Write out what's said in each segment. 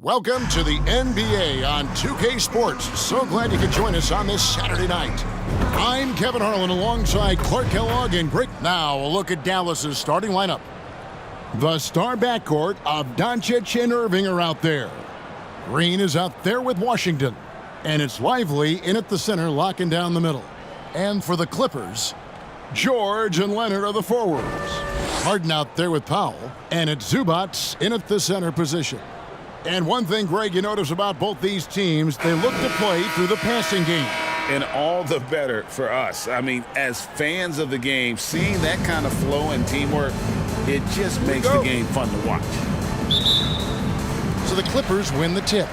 Welcome to the NBA on 2K Sports. So glad you could join us on this Saturday night. I'm Kevin Harlan alongside Clark Kellogg and Greg. Now a look at Dallas's starting lineup. The star backcourt of Doncic and Irving are out there. Green is out there with Washington. And it's Lively in at the center, locking down the middle. And for the Clippers, George and Leonard are the forwards. Harden out there with Powell. And it's Zubac in at the center position. And one thing, Greg, you notice about both these teams, they look to play through the passing game. And all the better for us. I mean, as fans of the game, seeing that kind of flow and teamwork, it just makes the game fun to watch. So the Clippers win the tip.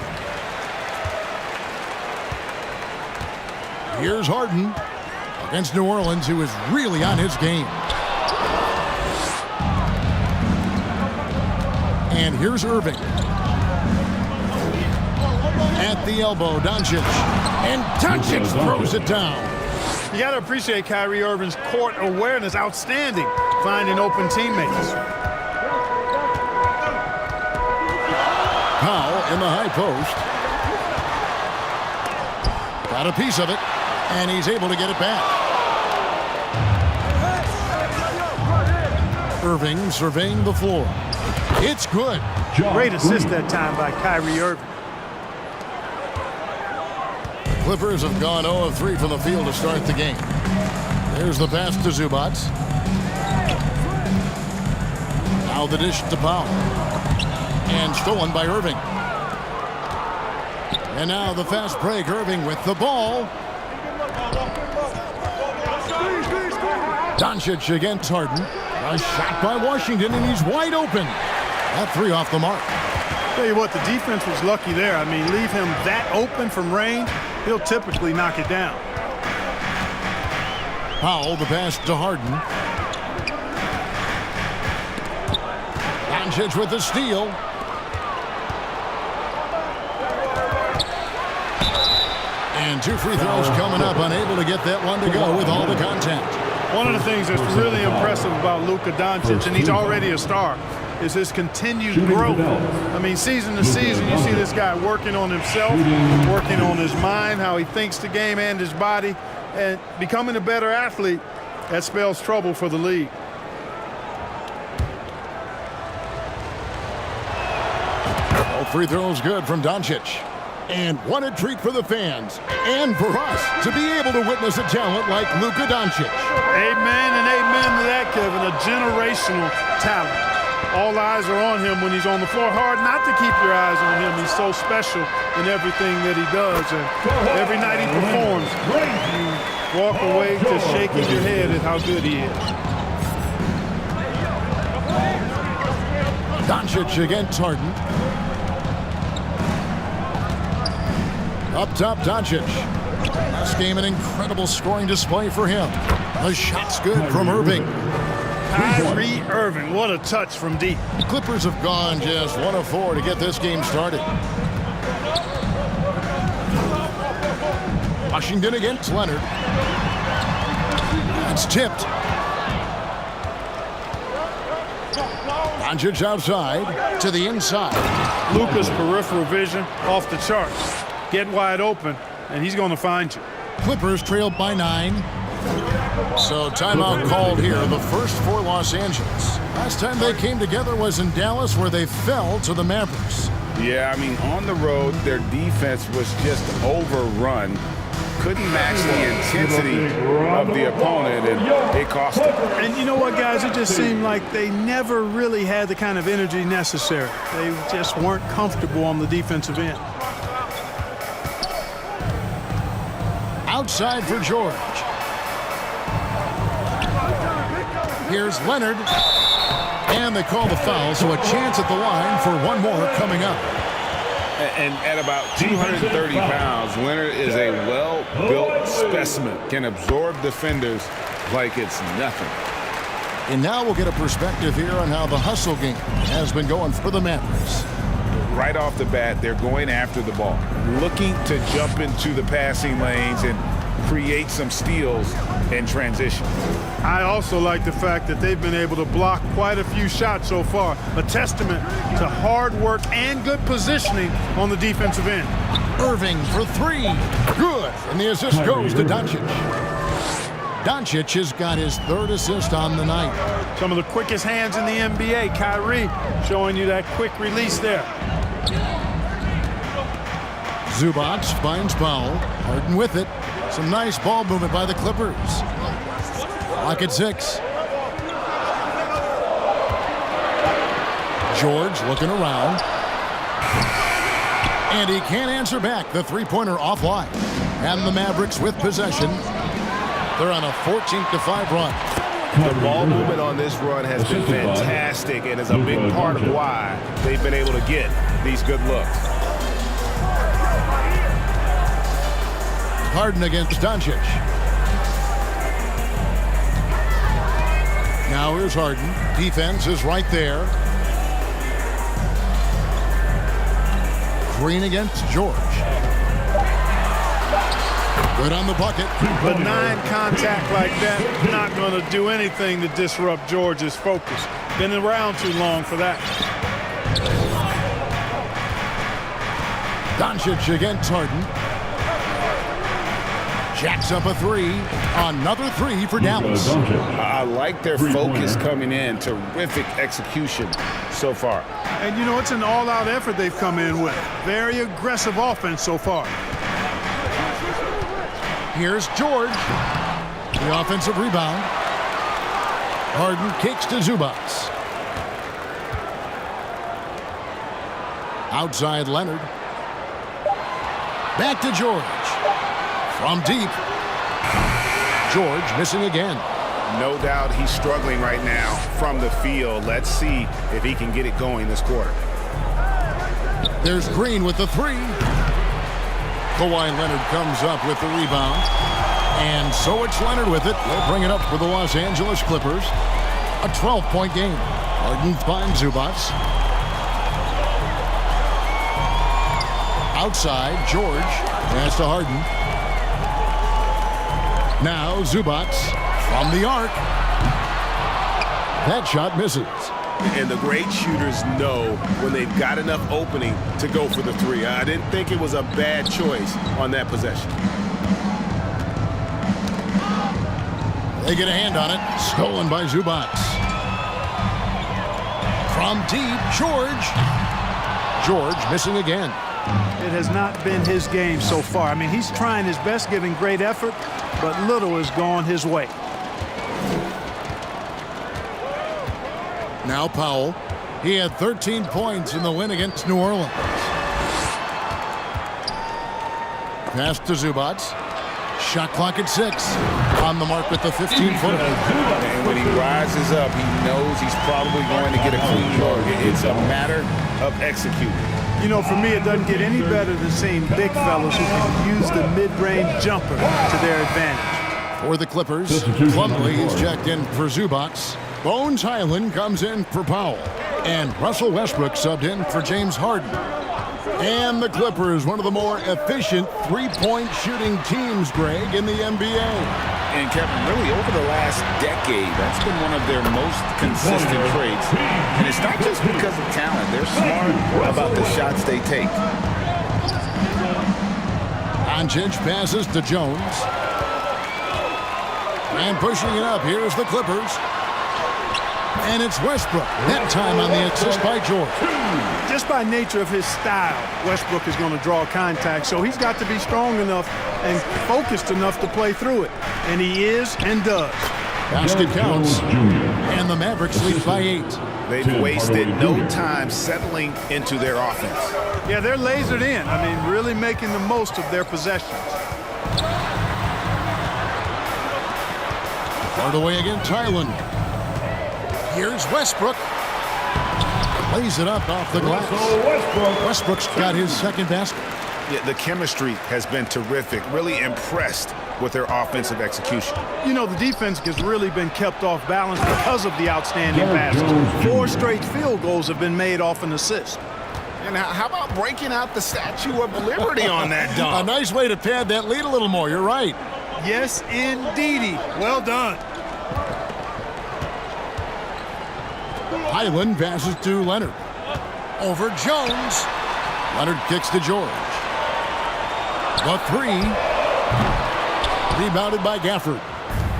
Here's Harden against New Orleans, who is really on his game. And here's Irving. At the elbow, Doncic. And Doncic throws it down. You got to appreciate Kyrie Irving's court awareness. Outstanding. Finding open teammates. Powell in the high post. Got a piece of it. And he's able to get it back. Irving surveying the floor. It's good. Great assist that time by Kyrie Irving. Clippers have gone 0 of 3 from the field to start the game. There's the pass to Zubac. Now the dish to Powell. And stolen by Irving. And now the fast break. Irving with the ball. Doncic against Harden. A shot by Washington, and he's wide open. That three off the mark. Tell you what, the defense was lucky there. I mean, leave him that open from range, he'll typically knock it down. Powell, the pass to Harden. Doncic with the steal. And two free throws coming up, unable to get that one to go with all the contact. One of the things that's really impressive about Luka Doncic, and he's already a star, is his continued growth. I mean, season to season, you see this guy working on himself, working on his mind, how he thinks the game and his body, and becoming a better athlete. That spells trouble for the league. All free throws good from Doncic. And what a treat for the fans and for us to be able to witness a talent like Luka Doncic. Amen and amen to that, Kevin. A generational talent. All eyes are on him when he's on the floor. Hard not to keep your eyes on him. He's so special in everything that he does. And every night he performs, you walk away just shaking your head at how good he is. Doncic against Harden. Up top, Doncic. This game, an incredible scoring display for him. The shot's good from Irving. Kyrie Irving, what a touch from deep. The Clippers have gone just 1 of 4 to get this game started. Washington against Leonard. It's tipped. Doncic outside to the inside. Luka's peripheral vision off the charts. Get wide open, and he's going to find you. Clippers trailed by 9. So timeout called here, the first for Los Angeles. Last time they came together was in Dallas, where they fell to the Mavericks. Yeah, I mean, on the road, their defense was just overrun. Couldn't match the intensity of the opponent, and it cost them. And you know what, guys? It just seemed like they never really had the kind of energy necessary. They just weren't comfortable on the defensive end. Outside for George. Here's Leonard. And they call the foul, so a chance at the line for one more coming up. And at about 230 pounds, Leonard is a well-built specimen, can absorb defenders like it's nothing. And now we'll get a perspective here on how the hustle game has been going for the Mavericks. Right off the bat, they're going after the ball, looking to jump into the passing lanes and create some steals in transition. I also like the fact that they've been able to block quite a few shots so far. A testament to hard work and good positioning on the defensive end. Irving for three. Good. And the assist goes to Doncic. Doncic has got his third assist on the night. Some of the quickest hands in the NBA. Kyrie showing you that quick release there. Zubac finds Powell. Harden with it. Some nice ball movement by the Clippers. Clock at 6. George looking around. And he can't answer back. The three-pointer offline. And the Mavericks with possession. They're on a 14-5 run. The ball movement on this run has been fantastic and is a big part of why they've been able to get these good looks. Harden against Doncic. Now here's Harden. Defense is right there. Green against George. Good on the bucket. But 9 contact like that, not going to do anything to disrupt George's focus. Been around too long for that. Doncic against Harden. Jacks up a three. Another three for Dallas. I like their focus coming in. Terrific execution so far. And you know, it's an all-out effort they've come in with. Very aggressive offense so far. Here's George. The offensive rebound. Harden kicks to Zubac. Outside Leonard. Back to George. From deep. George missing again. No doubt he's struggling right now from the field. Let's see if he can get it going this quarter. There's Green with the three. Kawhi Leonard comes up with the rebound. And so it's Leonard with it. They'll bring it up for the Los Angeles Clippers. A 12-point game. Harden finds Zubac. Outside, George. Pass to Harden. Now Zubac from the arc. That shot misses. And the great shooters know when they've got enough opening to go for the three. I didn't think it was a bad choice on that possession. They get a hand on it. Stolen by Zubac. From deep, George. George missing again. It has not been his game so far. I mean, he's trying his best, giving great effort, but little has gone his way. Now Powell. He had 13 points in the win against New Orleans. Pass to Zubac. Shot clock at 6. On the mark with the 15-footer. And when he rises up, he knows he's probably going to get a clean look. It's a matter of executing. You know, for me, it doesn't get any better than seeing big fellas who can use the mid-range jumper to their advantage. For the Clippers, Plumlee is checked in for Zubac. Bones Highland comes in for Powell. And Russell Westbrook subbed in for James Harden. And the Clippers, one of the more efficient three-point shooting teams, Greg, in the NBA. And Kevin, really over the last decade, that's been one of their most consistent traits. And it's not just because of talent. They're smart about the shots they take. Doncic passes to Jones. And pushing it up, here's the Clippers. And it's Westbrook. That time on the assist by George. Just by nature of his style, Westbrook is going to draw contact, so he's got to be strong enough and focused enough to play through it. And he is and does. Basket counts. And the Mavericks lead by 8. They've wasted no time settling into their offense. Yeah, they're lasered in. I mean, really making the most of their possessions. Part away against Highland. Here's Westbrook. Lays it up off the glass. Westbrook's got his second basket. Yeah, the chemistry has been terrific. Really impressed with their offensive execution. You know, the defense has really been kept off balance because of the outstanding passes. 4 straight field goals have been made off an assist. And how about breaking out the Statue of Liberty on that dunk? A nice way to pad that lead a little more. You're right. Yes, indeedy. Well done. Highland passes to Leonard. Over Jones. Leonard kicks to George. The three. Rebounded by Gafford.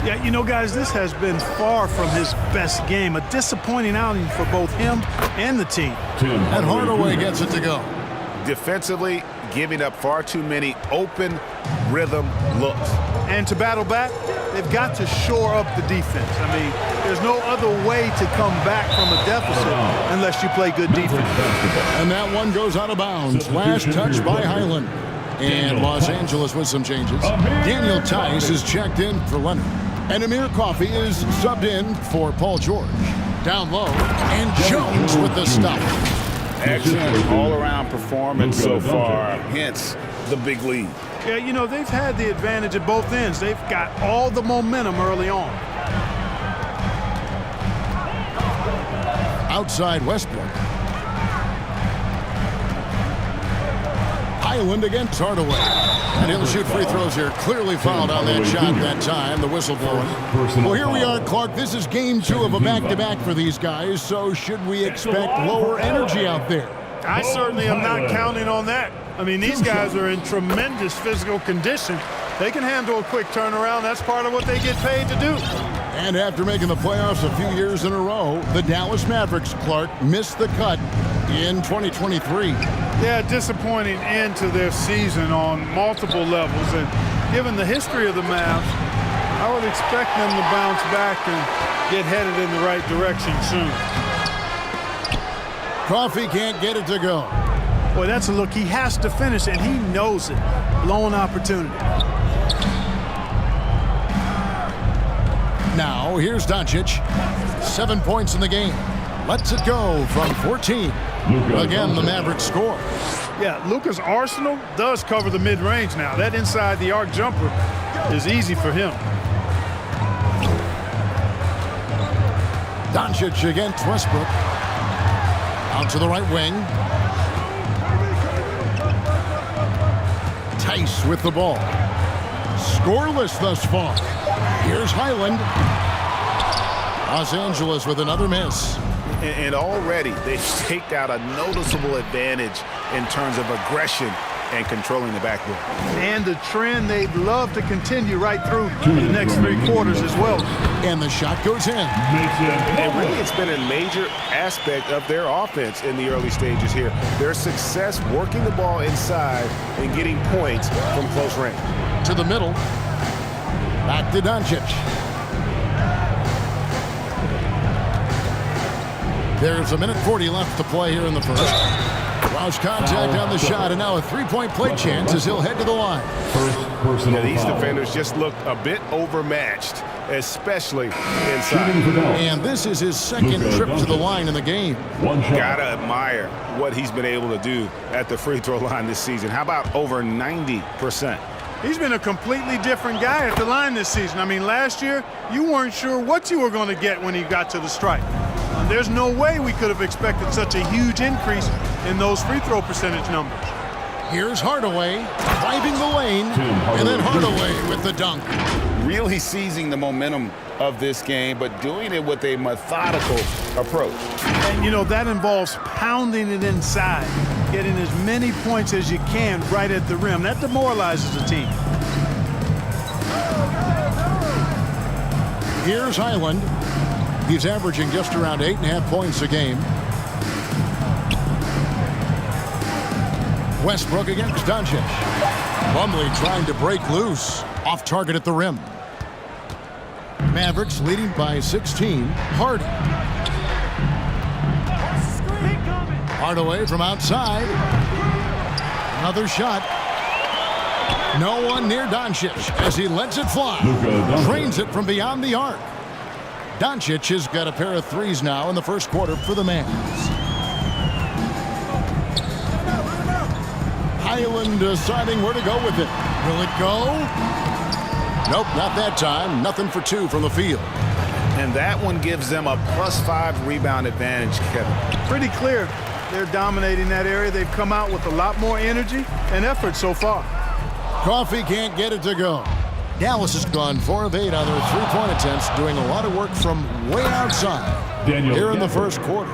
Yeah, you know, guys, this has been far from his best game. A disappointing outing for both him and the team. And Hardaway gets it to go. Defensively, giving up far too many open rhythm looks. And to battle back, they've got to shore up the defense. I mean, there's no other way to come back from a deficit unless you play good defense. And that one goes out of bounds. Last touch by Highland. And Los Angeles with some changes. Daniel Tice is checked in for Leonard. And Amir Coffey is subbed in for Paul George. Down low, and Jones with the stop. Excellent all-around performance so far, hence the big lead. Yeah, you know, they've had the advantage at both ends. They've got all the momentum early on. Outside Westbrook. Highland against Hardaway. And he'll shoot free throws here. Clearly fouled on that shot that time, the whistle blowing. Well, here we are, Clark. This is game 2 of a back-to-back for these guys, so should we expect lower energy out there? I certainly am not counting on that. I mean, these guys are in tremendous physical condition. They can handle a quick turnaround. That's part of what they get paid to do. And after making the playoffs a few years in a row, the Dallas Mavericks, Clark, missed the cut in 2023. Yeah, disappointing end to their season on multiple levels. And given the history of the Mavs, I would expect them to bounce back and get headed in the right direction soon. Coffey can't get it to go. Boy, that's a look. He has to finish, and he knows it. Blown opportunity. Now, here's Doncic. 7 points in the game. Lets it go from 14. Again, the Mavericks score. Yeah, Luka's arsenal does cover the mid-range now. That inside the arc jumper is easy for him. Doncic against Westbrook. Out to the right wing. Tice with the ball. Scoreless thus far. Here's Highland. Los Angeles with another miss. And already they've staked out a noticeable advantage in terms of aggression and controlling the backboard. And the trend they'd love to continue right through the next 3 quarters as well. And the shot goes in. And really, it's been a major aspect of their offense in the early stages here. Their success working the ball inside and getting points from close range. To the middle. Back to Doncic. There's a minute 40 left to play here in the first. Lost contact on the shot, and now a three-point play chance as he'll head to the line. Yeah, these defenders just looked a bit overmatched, especially inside. And this is his second trip to the line in the game. Gotta admire what he's been able to do at the free throw line this season. How about over 90%? He's been a completely different guy at the line this season. I mean, last year, you weren't sure what you were going to get when he got to the stripe. There's no way we could have expected such a huge increase in those free throw percentage numbers. Here's Hardaway driving the lane, and then Hardaway with the dunk. Really seizing the momentum of this game, but doing it with a methodical approach. And, you know, that involves pounding it inside, getting as many points as you can right at the rim. That demoralizes a team. Here's Highland. He's averaging just around 8.5 points a game. Westbrook against Doncic. Plumlee trying to break loose. Off target at the rim. Mavericks leading by 16. Hardy. Hardaway from outside. Another shot. No one near Doncic as he lets it fly. Trains it from beyond the arc. Doncic has got a pair of threes now in the first quarter for the Mavs. Highland deciding where to go with it. Will it go? Nope, not that time. Nothing for 2 from the field. And that one gives them a +5 rebound advantage, Kevin. Pretty clear. They're dominating that area. They've come out with a lot more energy and effort so far. Coffey can't get it to go. Dallas has gone 4 of 8 on their three-point attempts, doing a lot of work from way outside here in the first quarter.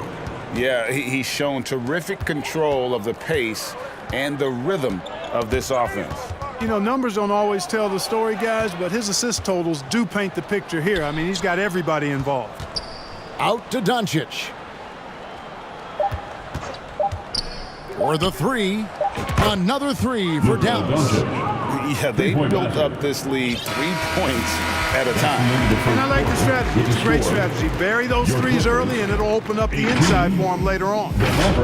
Yeah, he's shown terrific control of the pace and the rhythm of this offense. You know, numbers don't always tell the story, guys, but his assist totals do paint the picture here. I mean, he's got everybody involved. Out to Doncic. For the three. Another three for Dallas. Yeah, they built up this lead 3 points at a time. And I like the strategy. It's a great strategy. Bury those threes early, and it'll open up the inside for him later on.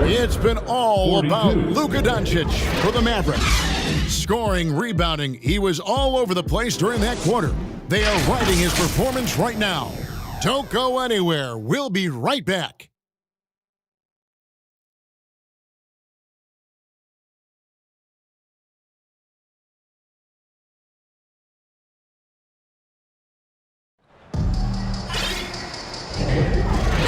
It's been all about Luka Doncic for the Mavericks. Scoring, rebounding, he was all over the place during that quarter. They are riding his performance right now. Don't go anywhere. We'll be right back.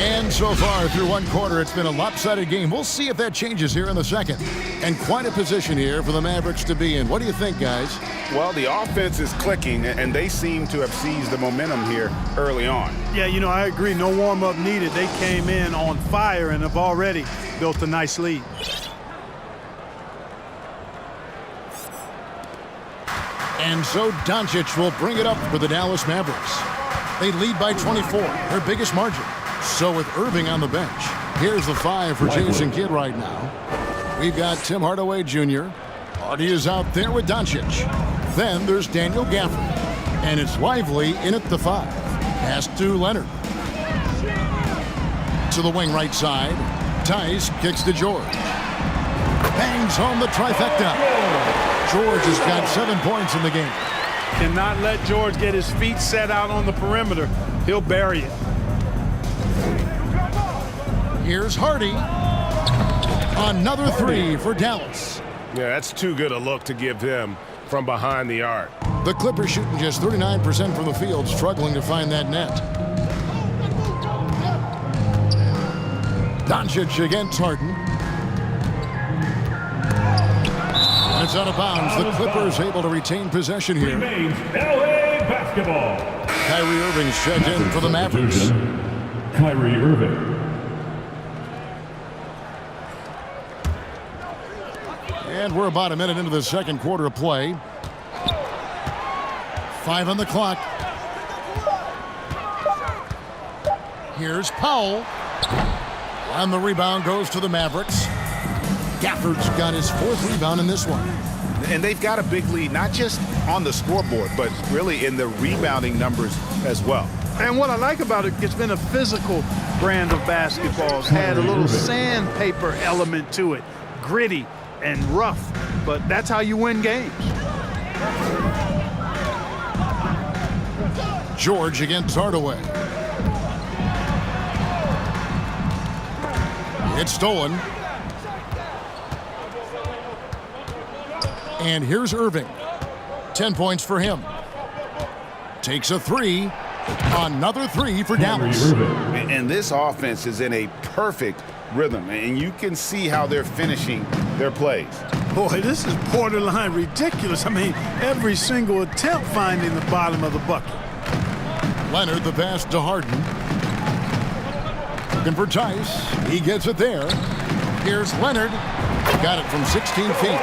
And so far through one quarter, it's been a lopsided game. We'll see if that changes here in the second. And quite a position here for the Mavericks to be in. What do you think, guys? Well, the offense is clicking, and they seem to have seized the momentum here early on. Yeah, you know, I agree. No warm-up needed. They came in on fire and have already built a nice lead. And so Doncic will bring it up for the Dallas Mavericks. They lead by 24, their biggest margin. So with Irving on the bench, here's the 5 for Jason Kidd right now. We've got Tim Hardaway Jr. Hardy is out there with Doncic. Then there's Daniel Gafford. And it's Lively in at the 5. Pass to Leonard. To the wing right side. Tice kicks to George. Bangs home the trifecta. George has got 7 points in the game. Cannot let George get his feet set out on the perimeter. He'll bury it. Here's Hardy. Another 3 for Dallas. Yeah, that's too good a look to give him from behind the arc. The Clippers shooting just 39% from the field, struggling to find that net. Doncic against Harden. And it's out of bounds. The Clippers able to retain possession here. LA basketball. Kyrie Irving's checked in for the Mavericks. Kyrie Irving. And we're about a minute into the second quarter of play. 5 on the clock. Here's Powell. And the rebound goes to the Mavericks. Gafford's got his 4th rebound in this one. And they've got a big lead, not just on the scoreboard, but really in the rebounding numbers as well. And what I like about it, it's been a physical brand of basketball. It's had a little sandpaper element to it. Gritty and rough, but that's how you win games. George against Hardaway. It's stolen. And here's Irving. 10 points for him. Takes a 3. Another 3 for Dallas. And this offense is in a perfect rhythm, and you can see how they're finishing their plays. Boy, this is borderline ridiculous. I mean, every single attempt finding the bottom of the bucket. Leonard, the pass to Harden. Looking for Tice. He gets it there. Here's Leonard. Got it from 16 feet.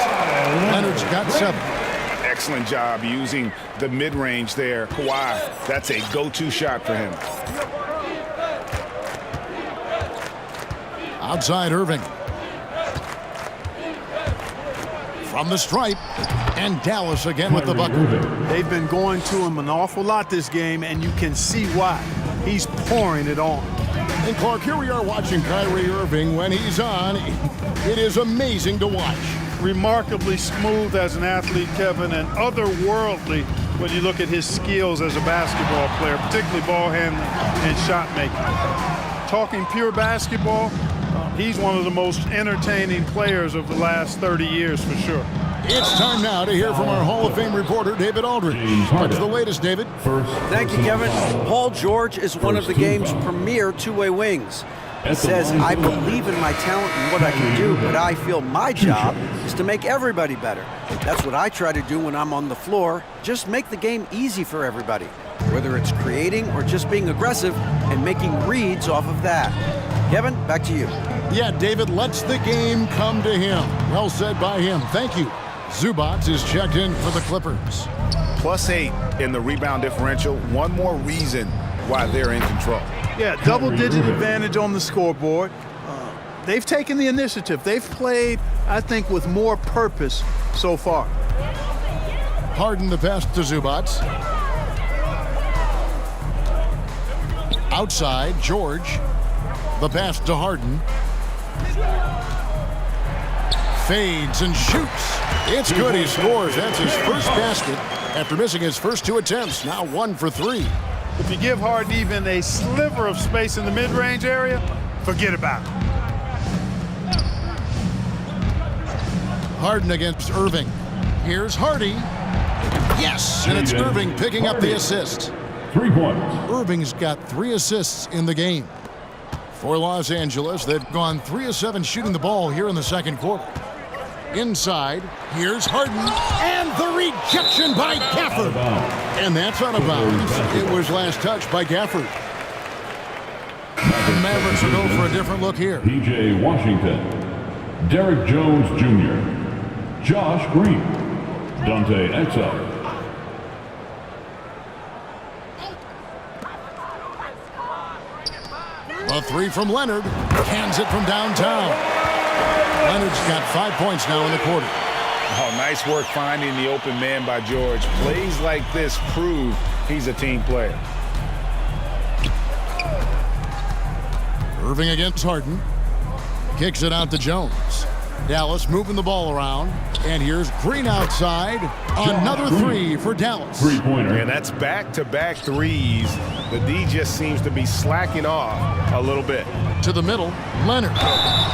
Leonard's got 7. Excellent job using the mid-range there. Kawhi, that's a go-to shot for him. Outside Irving. From the stripe. And Dallas again with the bucket. They've been going to him an awful lot this game, and you can see why. He's pouring it on. And Clark, here we are watching Kyrie Irving. When he's on, it is amazing to watch. Remarkably smooth as an athlete, Kevin, and otherworldly when you look at his skills as a basketball player, particularly ball handling and shot making. Talking pure basketball, he's one of the most entertaining players of the last 30 years for sure. It's time now to hear from our Hall of Fame reporter, David Aldridge. What's the latest, David? Thank you, Kevin. Paul George is one of the game's premier two-way wings. He says, I believe in my talent and what I can do, but I feel my job is to make everybody better. That's what I try to do when I'm on the floor. Just make the game easy for everybody, whether it's creating or just being aggressive and making reads off of that. Kevin, back to you. Yeah, David lets the game come to him. Well said by him. Thank you. Zubac is checked in for the Clippers. +8 in the rebound differential. One more reason why they're in control. Yeah, double-digit advantage on the scoreboard. They've taken the initiative. They've played, I think, with more purpose so far. Harden the pass to Zubac. Outside, George. The pass to Harden. Fades and shoots. It's good. He scores. That's his first basket after missing his first 2 attempts. Now 1 for 3. If you give Harden even a sliver of space in the mid-range area, forget about it. Harden against Irving. Here's Hardy. Yes, and it's Irving picking up the assist. 3 points. Irving's got 3 assists in the game. For Los Angeles, they've gone 3 of 7 shooting the ball here in the second quarter. Inside, here's Harden, and the rejection by Gafford. And that's out of bounds. It was last touched by Gafford. The Mavericks will go for a different look here. P.J. Washington, Derek Jones Jr., Josh Green, Dante Exum. A 3 from Leonard. Cans it from downtown. Leonard's got 5 points now in the quarter. Oh, nice work finding the open man by George. Plays like this prove he's a team player. Irving against Harden. Kicks it out to Jones. Dallas moving the ball around. And here's Green outside. Another 3 for Dallas. 3-pointer. And that's back-to-back threes. The D just seems to be slacking off a little bit. To the middle, Leonard.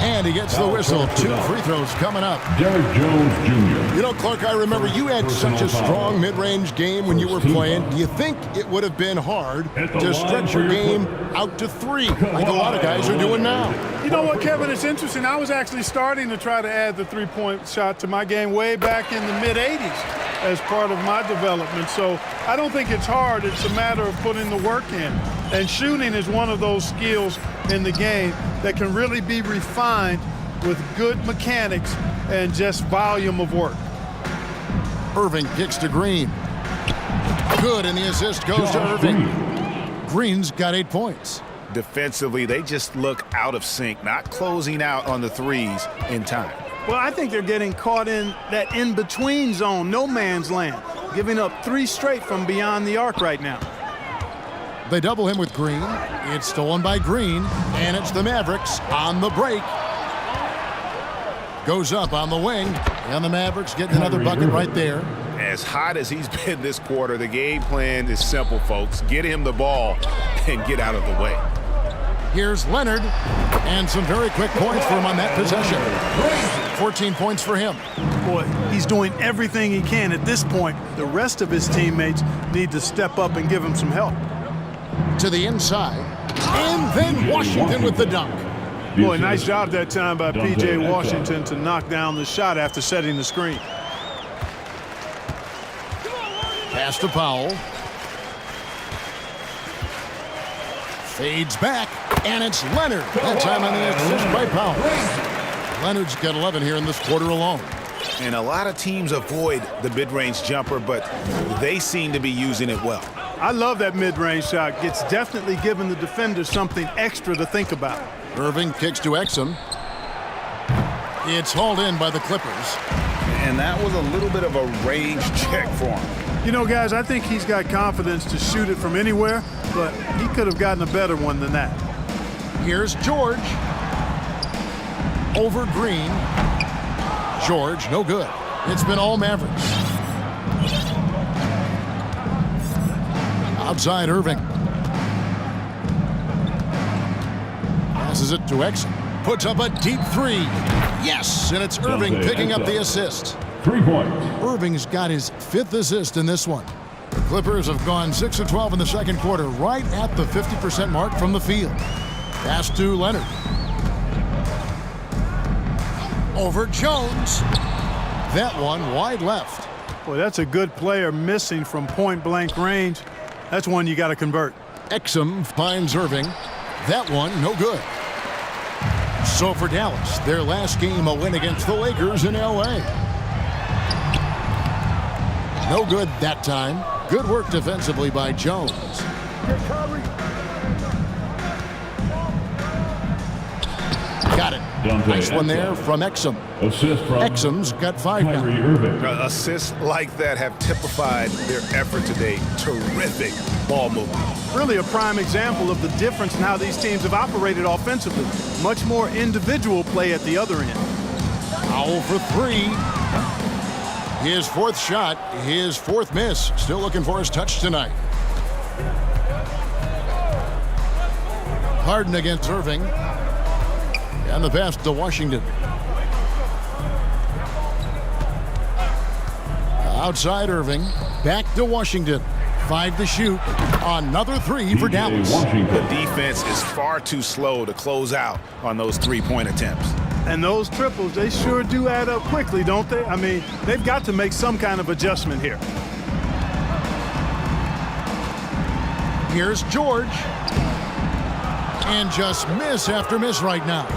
And he gets the whistle. 2 free throws coming up. Derek Jones Jr. You know, Clark, I remember you had such a strong mid-range game when you were playing. Do you think it would have been hard to stretch your game out to 3 like a lot of guys are doing now? You know what, Kevin? It's interesting. I was actually starting to try to add the three-point shot to my game way back in the mid-'80s as part of my development. So I don't think it's hard. It's a matter of putting the work in. And shooting is one of those skills in the game that can really be refined with good mechanics and just volume of work. Irving kicks to Green. Good, and the assist goes to Irving. Green's got 8 points. Defensively, they just look out of sync, not closing out on the threes in time. Well, I think they're getting caught in that in-between zone, no man's land, giving up 3 straight from beyond the arc right now. They double him with Green. It's stolen by Green, and it's the Mavericks on the break. Goes up on the wing, and the Mavericks getting another bucket right there. As hot as he's been this quarter, the game plan is simple, folks. Get him the ball and get out of the way. Here's Leonard, and some very quick points for him on that possession. 14 points for him. Boy, he's doing everything he can at this point. The rest of his teammates need to step up and give him some help. To the inside, and then Washington with the dunk. Boy, nice job that time by P.J. Washington to knock down the shot after setting the screen. Pass to Powell. Fades back, and it's Leonard. That time on the assist by Powell. Leonard's got 11 here in this quarter alone. And a lot of teams avoid the mid-range jumper, but they seem to be using it well. I love that mid-range shot. It's definitely given the defender something extra to think about. Irving kicks to Exum. It's hauled in by the Clippers. And that was a little bit of a range check for him. You know, guys, I think he's got confidence to shoot it from anywhere, but he could have gotten a better one than that. Here's George. Over Green. George, no good. It's been all Mavericks. Outside Irving. Passes it to Exum. Puts up a deep 3. Yes, and it's Irving picking up the assist. 3 points. Irving's got his 5th assist in this one. The Clippers have gone 6 of 12 in the second quarter, right at the 50% mark from the field. Pass to Leonard. Over Jones. That one wide left. Boy, that's a good player missing from point-blank range. That's one you got to convert. Exum finds Irving. That one, no good. So for Dallas, their last game a win against the Lakers in L.A. No good that time. Good work defensively by Jones. Got it. Nice one there from Exum. Assist from Exum's got 5 now. Kyrie Irving. Assists like that have typified their effort today. Terrific ball movement. Really a prime example of the difference in how these teams have operated offensively. Much more individual play at the other end. Foul for 3. His 4th shot, his 4th miss. Still looking for his touch tonight. Harden against Irving. And the pass to Washington. Outside Irving. Back to Washington. 5 to shoot. Another 3 for Dallas. The defense is far too slow to close out on those three-point attempts. And those triples, they sure do add up quickly, don't they? I mean, they've got to make some kind of adjustment here. Here's George. And just miss after miss right now.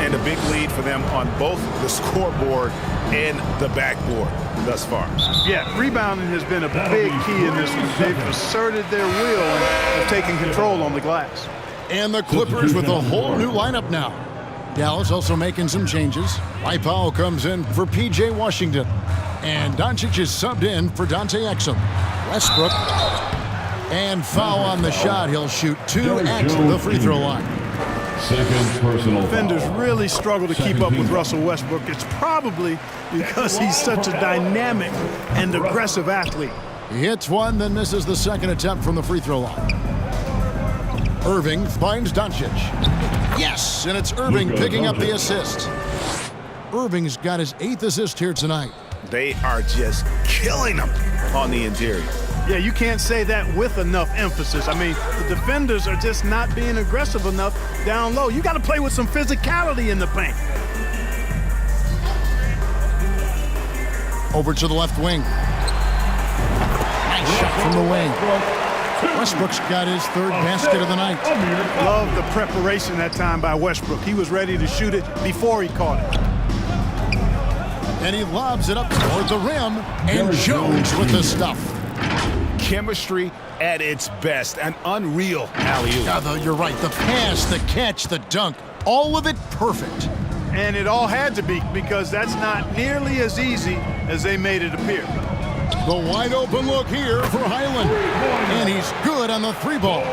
And a big lead for them on both the scoreboard and the backboard thus far. Yeah, rebounding has been a big key in this one. They've asserted their will and have taken control on the glass. And the Clippers with a whole new lineup now. Dallas also making some changes. Mike Powell comes in for P.J. Washington. And Doncic is subbed in for Dante Exum. Westbrook. And foul on the shot. He'll shoot 2 at the free throw line. Second personal Defenders foul. really struggle to keep up with Russell Westbrook. It's probably because he's such a dynamic and aggressive athlete. He hits one, then misses the second attempt from the free throw line. Irving finds Doncic. Yes, and it's Irving picking up the assist. Irving's got his 8th assist here tonight. They are just killing them on the interior. Yeah, you can't say that with enough emphasis. I mean, the defenders are just not being aggressive enough down low. You got to play with some physicality in the paint. Over to the left wing. Nice shot from the wing. Westbrook's got his 3rd basket of the night. Love the preparation that time by Westbrook. He was ready to shoot it before he caught it. And he lobs it up toward the rim. And Jones with the stuff. Chemistry at its best. An unreal alley-oop. Although you're right. The pass, the catch, the dunk. All of it perfect. And it all had to be, because that's not nearly as easy as they made it appear. The wide open look here for Highland. And he's good on the 3-ball.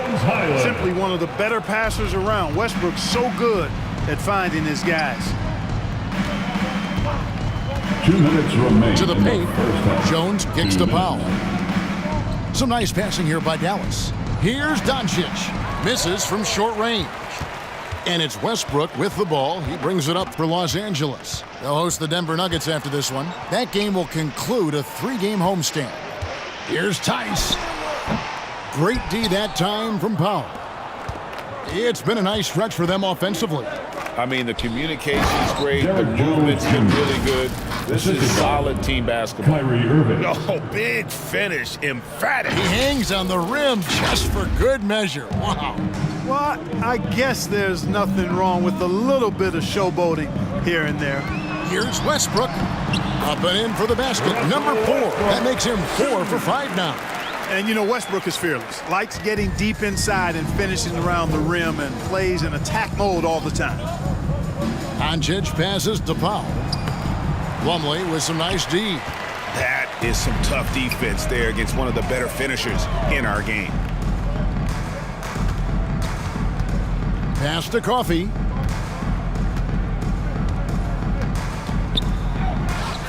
Simply one of the better passers around. Westbrook's so good at finding his guys. 2 minutes remain. To the paint. Jones kicks to Powell. Some nice passing here by Dallas. Here's Doncic. Misses from short range. And it's Westbrook with the ball. He brings it up for Los Angeles. They'll host the Denver Nuggets after this one. That game will conclude a 3-game homestand. Here's Tice. Great D that time from Powell. It's been a nice stretch for them offensively. I mean, the communication's great. The movement's been really good. This is solid team basketball. Kyrie Irving. Oh, big finish. Emphatic. He hangs on the rim just for good measure. Wow. Well, I guess there's nothing wrong with a little bit of showboating here and there. Here's Westbrook. Up and in for the basket. Number 4. That makes him 4 for 5 now. And, you know, Westbrook is fearless. Likes getting deep inside and finishing around the rim and plays in attack mode all the time. Doncic passes to Powell. Plumlee with some nice D. That is some tough defense there against one of the better finishers in our game. Pass to Coffee.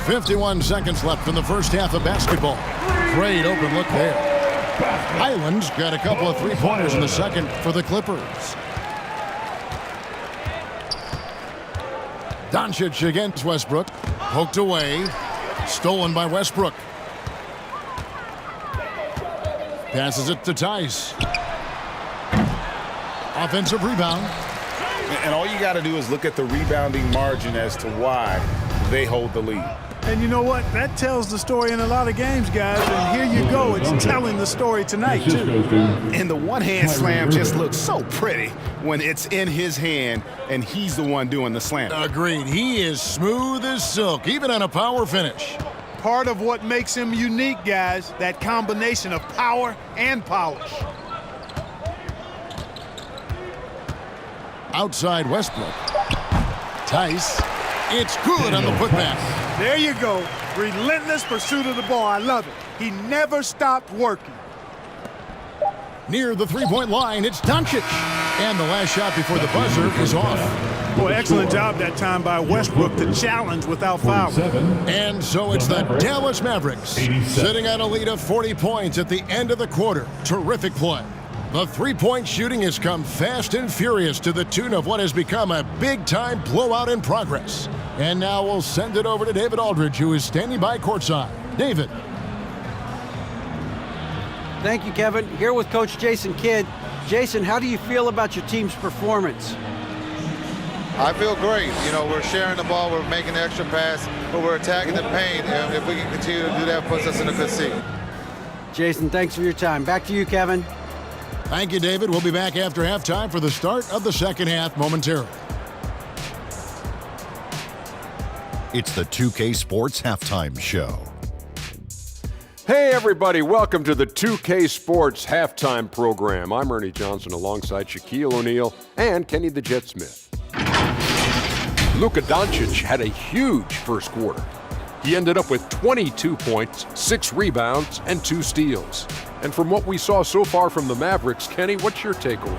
51 seconds left in the first half of basketball. Great open look there. Highland's got a couple of 3-pointers in the second for the Clippers. Doncic against Westbrook. Poked away. Stolen by Westbrook. Passes it to Tice. Offensive rebound. And all you got to do is look at the rebounding margin as to why they hold the lead. And you know what? That tells the story in a lot of games, guys. And here you go. It's telling the story tonight, too. And the one-hand slam just looks so pretty when it's in his hand and he's the one doing the slam. Agreed. He is smooth as silk, even on a power finish. Part of what makes him unique, guys, that combination of power and polish. Outside Westbrook. Tice. It's good on the putback. There you go. Relentless pursuit of the ball. I love it. He never stopped working. Near the three-point line, it's Doncic. And the last shot before the buzzer is off. Boy, excellent job that time by Westbrook to challenge without foul. And so it's the Dallas Mavericks sitting on a lead of 40 points at the end of the quarter. Terrific play. The three-point shooting has come fast and furious to the tune of what has become a big-time blowout in progress. And now we'll send it over to David Aldridge, who is standing by courtside. David. Thank you, Kevin. Here with Coach Jason Kidd. Jason, how do you feel about your team's performance? I feel great. You know, we're sharing the ball, we're making the extra pass, but we're attacking the paint, and if we can continue to do that, puts us in a good seat. Jason, thanks for your time. Back to you, Kevin. Thank you, David. We'll be back after halftime for the start of the second half momentarily. It's the 2K Sports Halftime Show. Hey everybody, welcome to the 2K Sports Halftime Program. I'm Ernie Johnson alongside Shaquille O'Neal and Kenny the Jet Smith. Luka Doncic had a huge first quarter. He ended up with 22 points, 6 rebounds, and 2 steals. And from what we saw so far from the Mavericks, Kenny, what's your takeaway?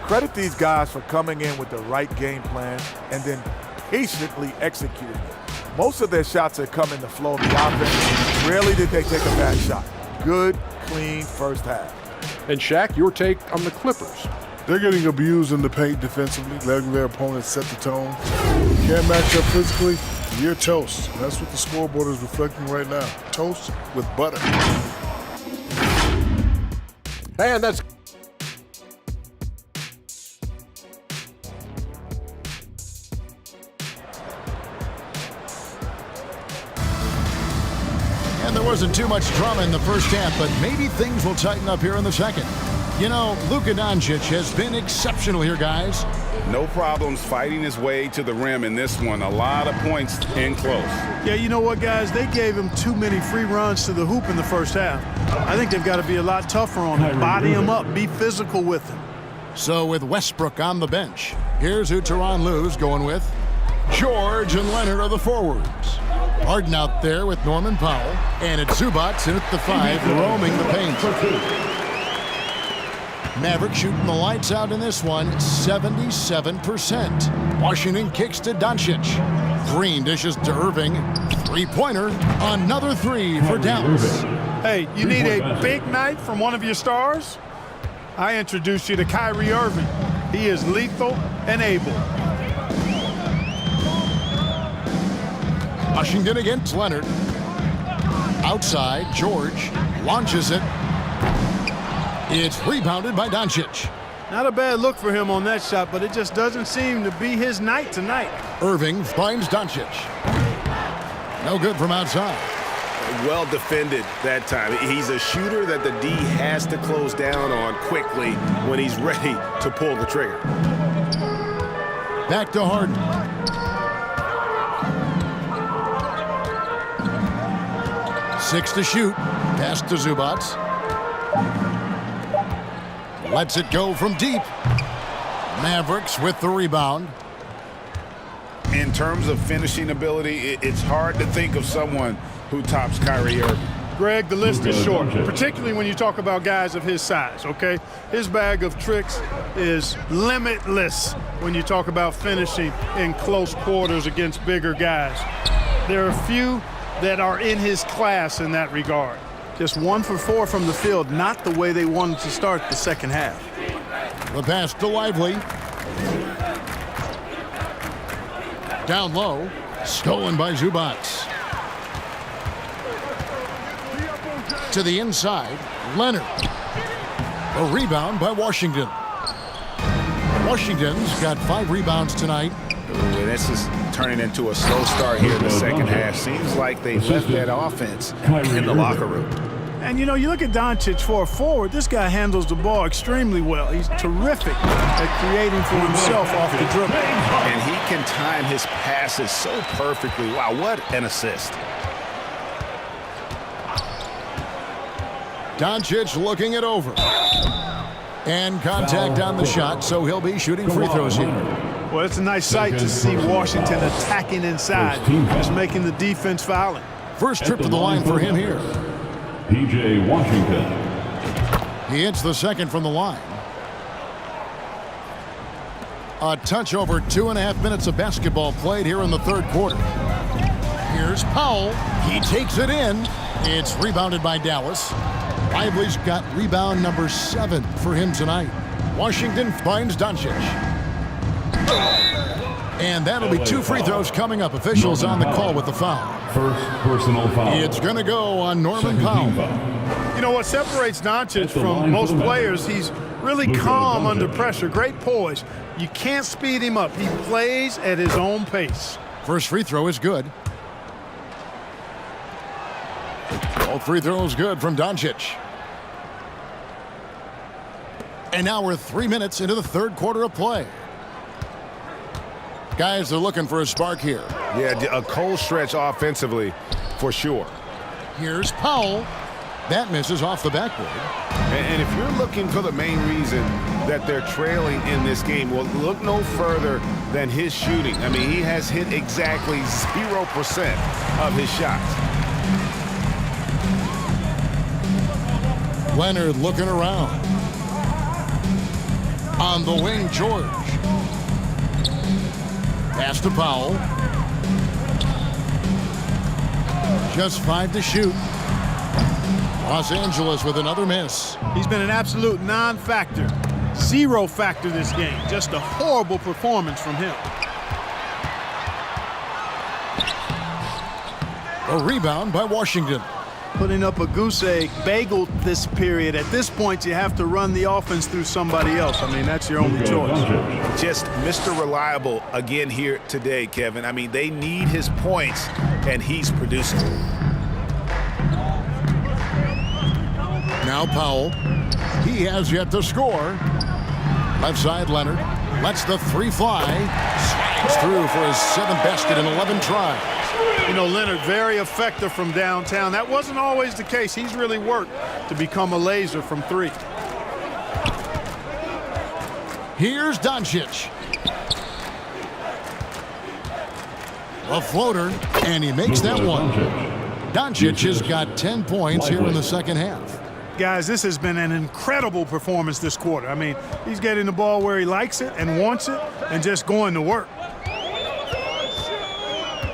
Credit these guys for coming in with the right game plan and then patiently executing it. Most of their shots have come in the flow of the offense. Rarely did they take a bad shot. Good, clean first half. And Shaq, your take on the Clippers? They're getting abused in the paint defensively, letting their opponents set the tone. Can't match up physically, you're toast. That's what the scoreboard is reflecting right now. Toast with butter. And that's And there wasn't too much drama in the first half, but maybe things will tighten up here in the second. You know, Luka Doncic has been exceptional here, guys. No problems fighting his way to the rim in this one. A lot of points in close. Yeah, you know what, guys? They gave him too many free runs to the hoop in the first half. I think they've got to be a lot tougher on him. Body him up. Be physical with him. So with Westbrook on the bench, here's who Tyronn Lue's going with. George and Leonard are the forwards. Harden out there with Norman Powell. And it's Zubac in at the 5, roaming the paint. Mavericks shooting the lights out in this one, 77%. Washington kicks to Doncic. Green dishes to Irving. Three-pointer, another 3 for Dallas. Hey, you need a big night from one of your stars? I introduce you to Kyrie Irving. He is lethal and able. Washington against Leonard. Outside, George launches it. It's rebounded by Doncic. Not a bad look for him on that shot, but it just doesn't seem to be his night tonight. Irving finds Doncic. No good from outside. Well defended that time. He's a shooter that the D has to close down on quickly when he's ready to pull the trigger. Back to Harden. Six to shoot. Pass to Zubac. Lets it go from deep. Mavericks with the rebound. In terms of finishing ability, it's hard to think of someone who tops Kyrie Irving. Greg, the list is short, particularly when you talk about guys of his size, okay? His bag of tricks is limitless when you talk about finishing in close quarters against bigger guys. There are a few that are in his class in that regard. Just 1 for 4 from the field, not the way they wanted to start the second half. The pass to Lively. Down low, stolen by Zubac. To the inside, Leonard. A rebound by Washington. Washington's got 5 rebounds tonight. And this is turning into a slow start here in the second half. Seems like they left that offense in the locker room. And, you know, you look at Doncic for a forward, this guy handles the ball extremely well. He's terrific at creating for himself off the dribble. And he can time his passes so perfectly. Wow, what an assist. Doncic looking it over. And contact on the shot, so he'll be shooting free throws here. Well, it's a nice sight to see Washington attacking inside, just making the defense fouling. First trip to the line for him here. P.J. Washington. He hits the second from the line. A touch over 2.5 minutes of basketball played here in the third quarter. Here's Powell. He takes it in. It's rebounded by Dallas. Lively's got rebound number 7 for him tonight. Washington finds Doncic. And that'll be 2 free throws coming up. Officials on the call with the foul. First personal foul. It's going to go on Norman Powell. You know what separates Doncic from most players, he's really calm under pressure. Great poise. You can't speed him up. He plays at his own pace. First free throw is good. All free throws good from Doncic. And now we're 3 minutes into the third quarter of play. Guys are looking for a spark here. Yeah, a cold stretch offensively for sure. Here's Powell. That misses off the backboard. And if you're looking for the main reason that they're trailing in this game, well, look no further than his shooting. I mean, he has hit exactly 0% of his shots. Leonard looking around. On the wing, George. Pass to Powell. Just 5 to shoot. Los Angeles with another miss. He's been an absolute non-factor. 0 factor this game. Just a horrible performance from him. A rebound by Washington. Putting up a goose egg bagel this period. At this point, you have to run the offense through somebody else. I mean, that's your only choice. Just Mr. Reliable again here today, Kevin. I mean, they need his points, and he's producing. Now Powell. He has yet to score. Left side, Leonard. Lets the 3 fly. Slides through for his 7th basket in 11 tries. You know, Leonard, very effective from downtown. That wasn't always the case. He's really worked to become a laser from 3. Here's Doncic. A floater, and he makes that one. Doncic has got 10 points here in the second half. Guys, this has been an incredible performance this quarter. I mean, he's getting the ball where he likes it and wants it and just going to work.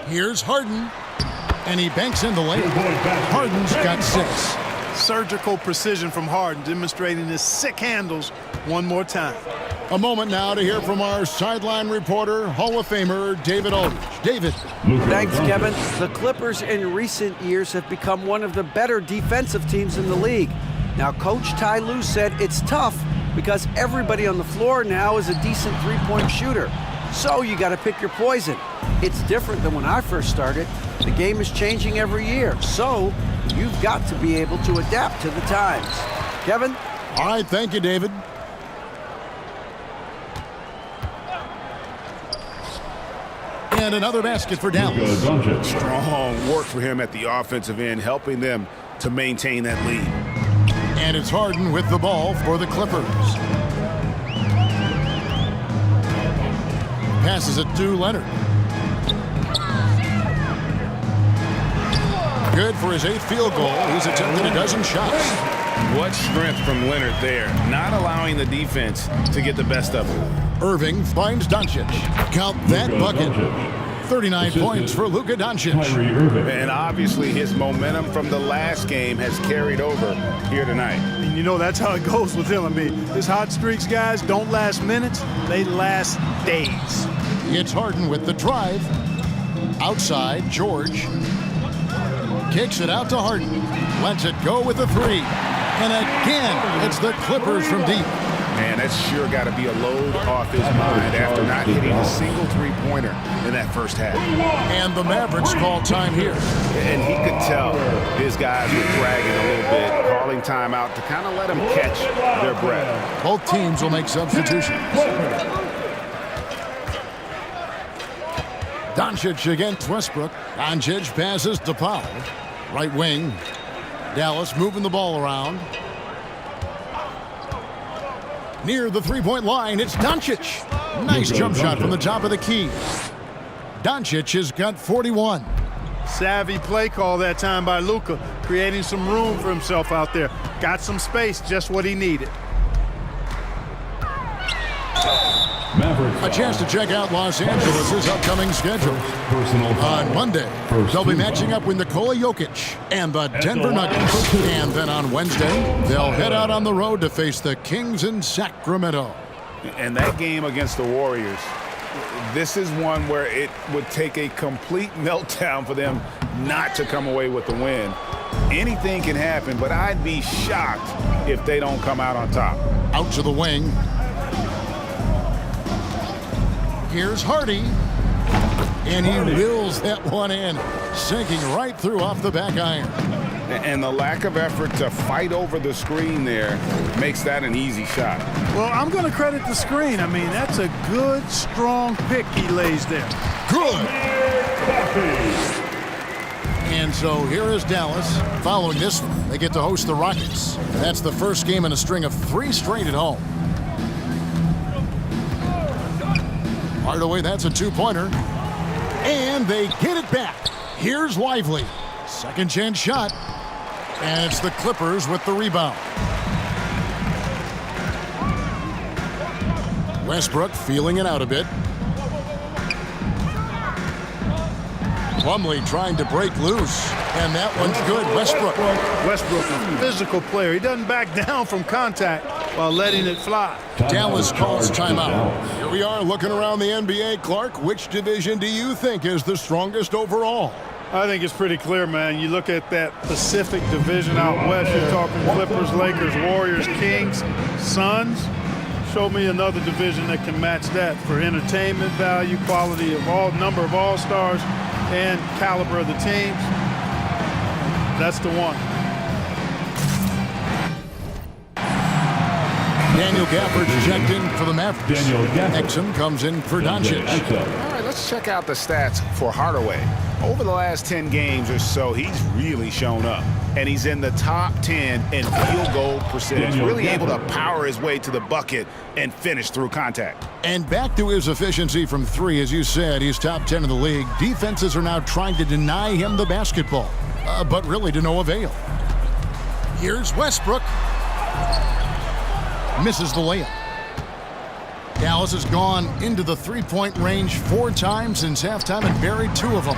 Here's Harden, and he banks in the lane. Harden's got 6. Surgical precision from Harden, demonstrating his sick handles one more time. A moment now to hear from our sideline reporter, Hall of Famer David Aldridge. David. Thanks, Kevin. The Clippers in recent years have become one of the better defensive teams in the league. Now, Coach Ty Lue said it's tough because everybody on the floor now is a decent three-point shooter. So you got to pick your poison. It's different than when I first started. The game is changing every year. So you've got to be able to adapt to the times. Kevin? All right, thank you, David. And another basket for Dallas. Strong work for him at the offensive end, helping them to maintain that lead. And it's Harden with the ball for the Clippers. Passes it to Leonard. Good for his 8th field goal. He's attempted a dozen shots. What strength from Leonard there, not allowing the defense to get the best of him. Irving finds Doncic. Count that bucket. 39 points for Luka Doncic. And obviously his momentum from the last game has carried over here tonight. And you know that's how it goes with him. I mean, his hot streaks, guys, don't last minutes. They last days. It's Harden with the drive. Outside, George. Kicks it out to Harden. Lets it go with the 3. And again, it's the Clippers from deep. Man, that's sure got to be a load off his mind after not hitting a single three-pointer in that first half. And the Mavericks call time here. And he could tell his guys were dragging a little bit, calling timeout to kind of let them catch their breath. Both teams will make substitutions. Doncic against Westbrook. Doncic passes to Powell. Right wing. Dallas moving the ball around. Near the three-point line, it's Doncic. Nice jump shot from the top of the key. Doncic has got 41. Savvy play call that time by Luka, creating some room for himself out there. Got some space, just what he needed. A chance to check out Los Angeles' upcoming schedule. On Monday, they'll be matching up with Nikola Jokic and the Denver Nuggets. And then on Wednesday, they'll head out on the road to face the Kings in Sacramento. And that game against the Warriors, this is one where it would take a complete meltdown for them not to come away with the win. Anything can happen, but I'd be shocked if they don't come out on top. Out to the wing. Here's Hardy, and he wheels that one in, sinking right through off the back iron. And the lack of effort to fight over the screen there makes that an easy shot. Well, I'm going to credit the screen. I mean, that's a good, strong pick he lays there. Good. And so here is Dallas. Following this one, they get to host the Rockets. That's the first game in a string of 3 straight at home. Hardaway, that's a two-pointer. And they get it back. Here's Lively. Second chance shot. And it's the Clippers with the rebound. Westbrook feeling it out a bit. Plumlee trying to break loose. And that one's good. Westbrook, a physical player. He doesn't back down from contact while letting it fly. Dallas calls timeout. Here we are looking around the NBA. Clark, which division do you think is the strongest overall? I think it's pretty clear, man. You look at that Pacific division out west, you're talking Clippers, Lakers, Warriors, Kings, Suns. Show me another division that can match that for entertainment value, quality of number of all-stars, and caliber of the teams. That's the one. Daniel Gafford's checked in for the Mavericks. Exum comes in for Doncic. All right, let's check out the stats for Hardaway. Over the last 10 games or so, he's really shown up. And he's in the top 10 in field goal percentage. Really able to power his way to the bucket and finish through contact. And back to his efficiency from 3, as you said, he's top 10 in the league. Defenses are now trying to deny him the basketball, but really to no avail. Here's Westbrook. Misses the layup. Dallas has gone into the three-point range 4 times since halftime and buried 2 of them.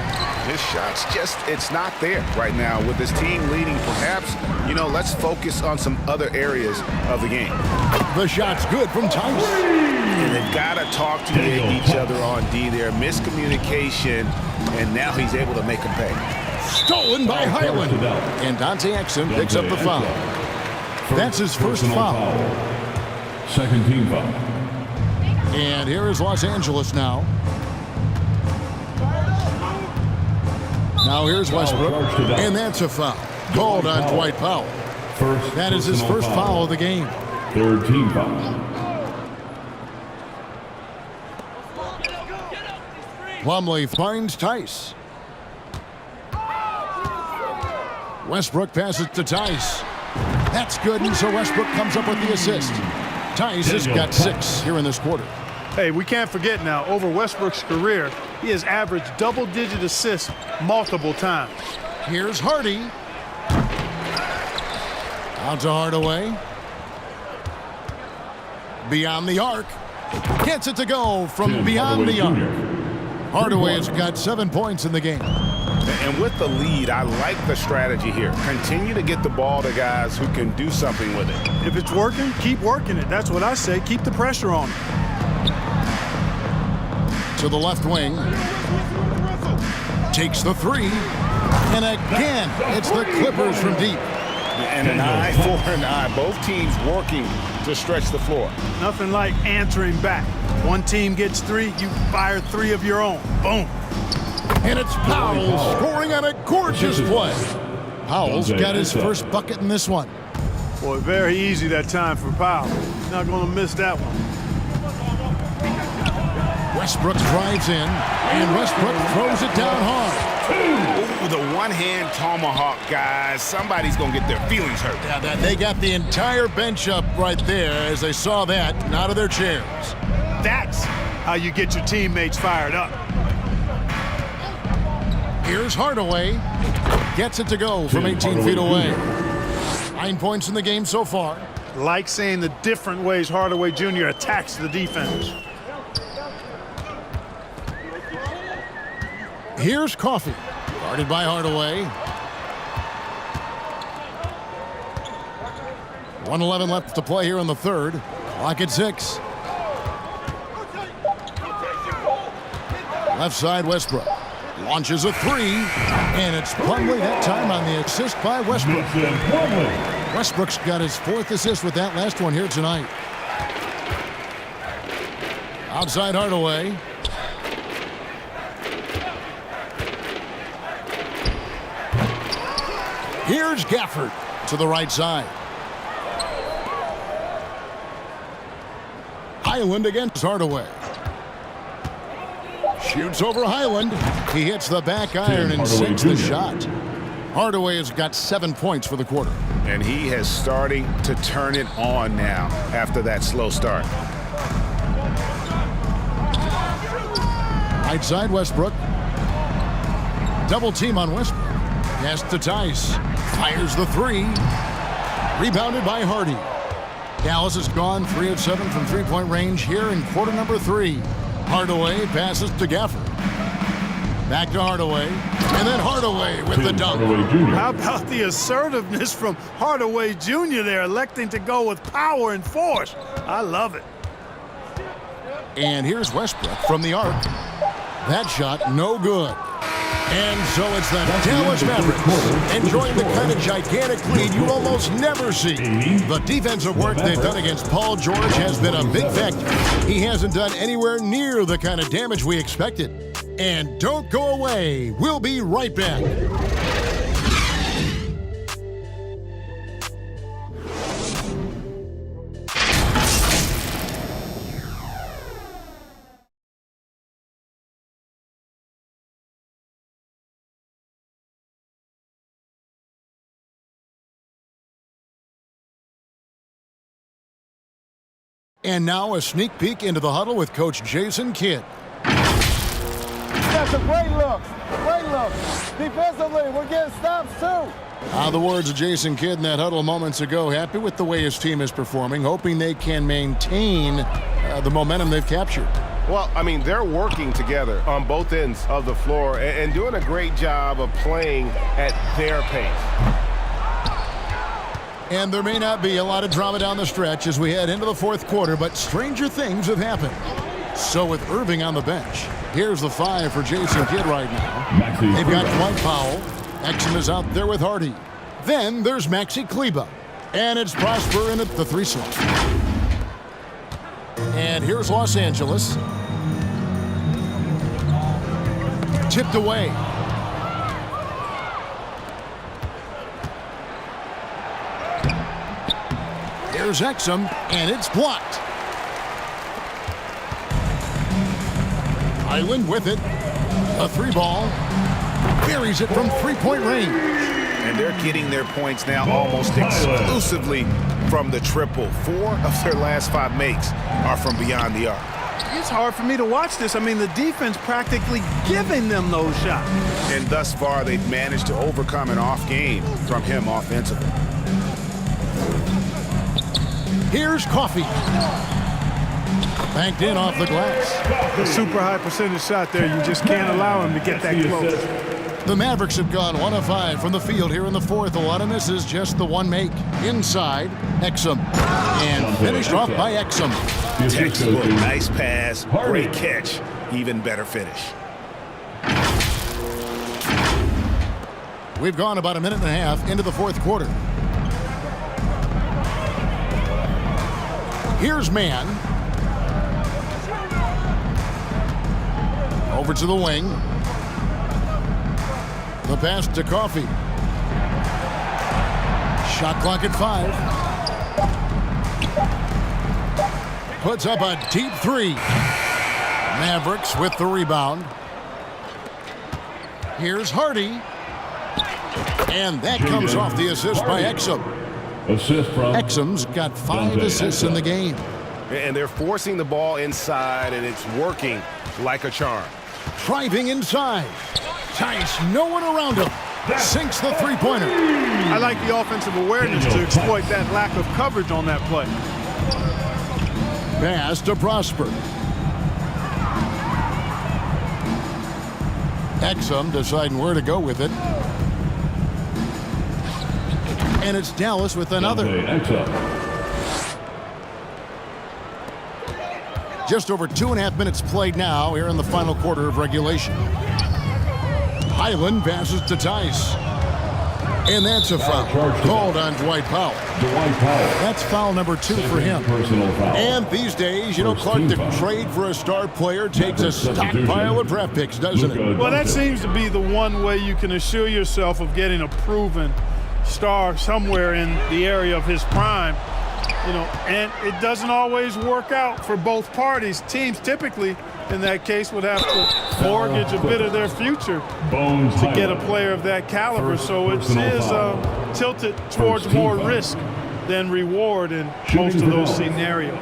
His shot's it's not there right now. With his team leading, perhaps, let's focus on some other areas of the game. The shot's good from Tice. And they've got to talk to each other on D there. Miscommunication, and now he's able to make them pay. Stolen by Highland. And Dante Exum picks up the foul. That's his first foul. Second team foul. And here is Los Angeles now. Now here's Westbrook, and that's a foul. Called on Dwight Powell. That is his first foul of the game. Third team foul. Plumlee finds Tice. Westbrook passes to Tice. That's good, and so Westbrook comes up with the assist. Tice has got 6 here in this quarter. Hey, we can't forget now, over Westbrook's career, he has averaged double-digit assists multiple times. Here's Hardy. Out to Hardaway. Beyond the arc. Gets it to go from beyond the arc. Hardaway has got 7 points in the game. And with the lead, I like the strategy here. Continue to get the ball to guys who can do something with it. If it's working, keep working it. That's what I say. Keep the pressure on it. To the left wing. Takes the 3. And again, it's the Clippers from deep. And an eye for an eye. Both teams working to stretch the floor. Nothing like answering back. One team gets 3, you fire 3 of your own. Boom. And it's Powell scoring on a gorgeous play. Powell's got his first bucket in this one. Boy, very easy that time for Powell. He's not going to miss that one. Westbrook drives in, and Westbrook throws it down hard. Ooh, the one-hand tomahawk, guys. Somebody's going to get their feelings hurt. Yeah, they got the entire bench up right there as they saw that and out of their chairs. That's how you get your teammates fired up. Here's Hardaway. Gets it to go from 18 feet away. 9 points in the game so far. Like saying the different ways Hardaway Jr. attacks the defense. Here's Coffey. Guarded by Hardaway. 1:11 left to play here in the third. Clock at 6. Left side, Westbrook. Launches a 3. And it's Plumlee that time on the assist by Westbrook. Westbrook's got his 4th assist with that last one here tonight. Outside Hardaway. Here's Gafford to the right side. Highland against Hardaway. Shoots over Highland. He hits the back iron and sinks the shot. Hardaway has got 7 points for the quarter. And he has starting to turn it on now after that slow start. Right side, Westbrook. Double team on Westbrook. Pass to Tice. Fires the 3. Rebounded by Hardy. Dallas has gone 3 of 7 from three-point range here in quarter number 3. Hardaway passes to Gafford. Back to Hardaway. And then Hardaway with the dunk. How about the assertiveness from Hardaway Jr. there, electing to go with power and force. I love it. And here's Westbrook from the arc. That shot, no good. And so it's the Dallas Mavericks enjoying the kind of gigantic lead you almost never see. The defensive work they've done against Paul George has been a big factor. He hasn't done anywhere near the kind of damage we expected. And don't go away. We'll be right back. And now a sneak peek into the huddle with Coach Jason Kidd. That's a great look. Great look. Defensively, we're getting stops too. The words of Jason Kidd in that huddle moments ago. Happy with the way his team is performing, hoping they can maintain the momentum they've captured. Well, I mean, they're working together on both ends of the floor and doing a great job of playing at their pace. And there may not be a lot of drama down the stretch as we head into the fourth quarter, but stranger things have happened. So with Irving on the bench, here's the 5 for Jason Kidd right now. They've got Dwight Powell. Exum is out there with Hardy. Then there's Maxi Kleba. And it's Prosper in at the 3 slot. And here's Los Angeles. Tipped away. Here's Exum, and it's blocked. Highland with it. A 3-ball. Buries it from three-point range. And they're getting their points now almost exclusively from the triple. 4 of their last 5 makes are from beyond the arc. It's hard for me to watch this. I mean, the defense practically giving them those shots. And thus far, they've managed to overcome an off game from him offensively. Here's Coffey. Banked in off the glass. A super high percentage shot there. You just can't allow him to get that close. The Mavericks have gone 1 of 5 from the field here in the fourth. A lot of misses, just the 1 make. Inside, Exum. And finished off by Exum. Textbook, nice pass, great catch, even better finish. We've gone about a minute and a half into the fourth quarter. Here's man. Over to the wing. The pass to Coffee. Shot clock at 5. Puts up a deep 3. Mavericks with the rebound. Here's Hardy. And that comes off the assist by Exum. Assist from Exum's got 5 assists in the game. And they're forcing the ball inside, and it's working like a charm. Driving inside. Tice, no one around him. Sinks the three-pointer. I like the offensive awareness to exploit that lack of coverage on that play. Pass to Prosper. Exum deciding where to go with it. And it's Dallas with another. Just over 2.5 minutes played now here in the final quarter of regulation. Highland passes to Tice. And that's a foul called on Dwight Powell. That's foul number 2 for him. And these days, you know, Clark, the trade for a star player takes a stockpile of draft picks, doesn't it? Well, that seems to be the one way you can assure yourself of getting a proven star somewhere in the area of his prime. You know, and it doesn't always work out for both parties. Teams typically, in that case, would have to mortgage a bit of their future to get a player of that caliber. So it is tilted towards more risk than reward in most of those scenarios.